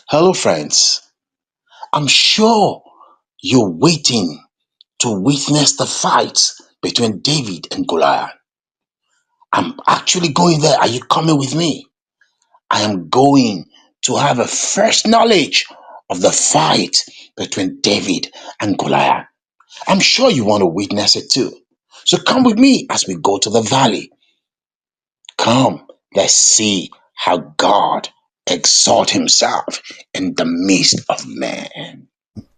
Hello, friends. I'm sure you're waiting to witness the fight between David and Goliath. I'm actually going there. Are you coming with me? I am going to have a first knowledge of the fight between David and Goliath. I'm sure you want to witness it too. So come with me as we go to the valley. Come, let's see how God exalt himself in the midst of man.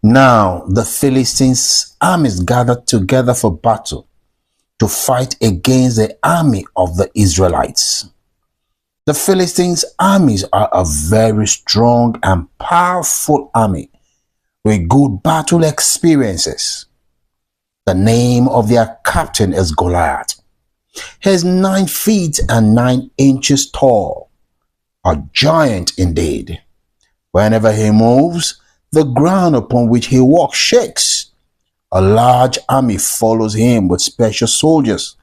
Now the Philistines' armies gathered together for battle to fight against the army of the Israelites. The Philistines' armies are a very strong and powerful army with good battle experiences. The name of their captain is Goliath. He is 9 feet and 9 inches tall, a giant indeed. Whenever he moves, the ground upon which he walks shakes. A large army follows him with special soldiers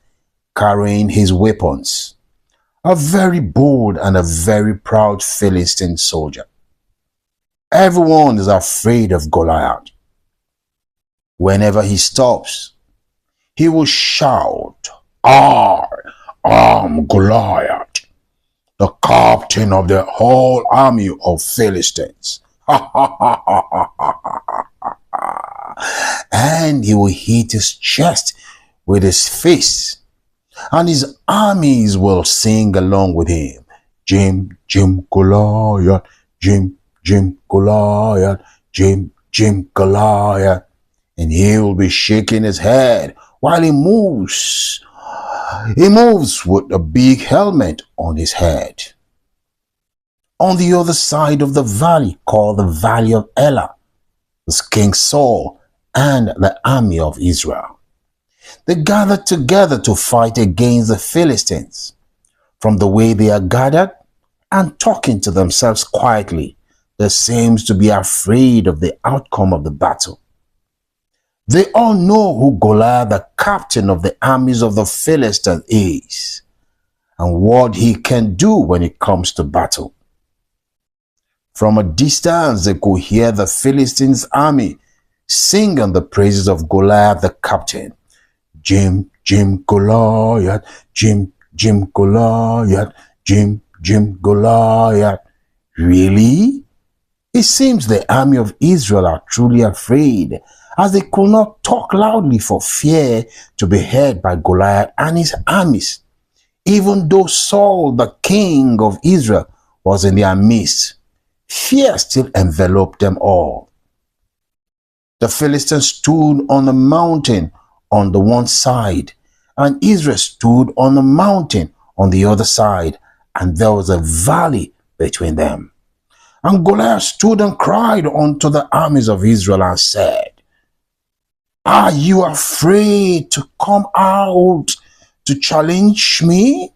carrying his weapons. A very bold and a very proud Philistine soldier. Everyone is afraid of Goliath. Whenever he stops, he will shout, I am Goliath, the captain of the whole army of Philistines. And he will hit his chest with his fist, and his armies will sing along with him. Jim, Jim Goliath, Jim, Jim Goliath, Jim, Jim Goliath. And he will be shaking his head while he moves. He moves with a big helmet on his head. On the other side of the valley, called the Valley of Elah, was King Saul and the army of Israel. They gathered together to fight against the Philistines. From the way they are gathered and talking to themselves quietly, they seem to be afraid of the outcome of the battle. They all know who Goliath, the captain of the armies of the Philistines, is, and what he can do when it comes to battle. From a distance, they could hear the Philistines' army singing the praises of Goliath, the captain. Jim, Jim Goliath, Jim, Jim Goliath, Jim, Jim Goliath. Really? It seems the army of Israel are truly afraid, as they could not talk loudly for fear to be heard by Goliath and his armies, even though Saul, the king of Israel, was in their midst. Fear still enveloped them all. The Philistines stood on a mountain on the one side, and Israel stood on a mountain on the other side, and there was a valley between them. And Goliath stood and cried unto the armies of Israel and said, Are you afraid to come out to challenge me?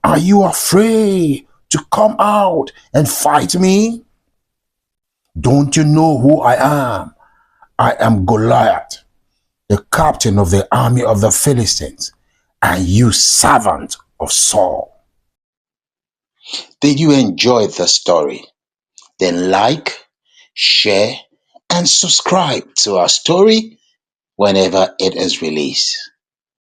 Are you afraid to come out and fight me? Don't you know who I am? I am Goliath, the captain of the army of the Philistines, and you servant of Saul. Did you enjoy the story? Then like, share, and subscribe to our story whenever it is released.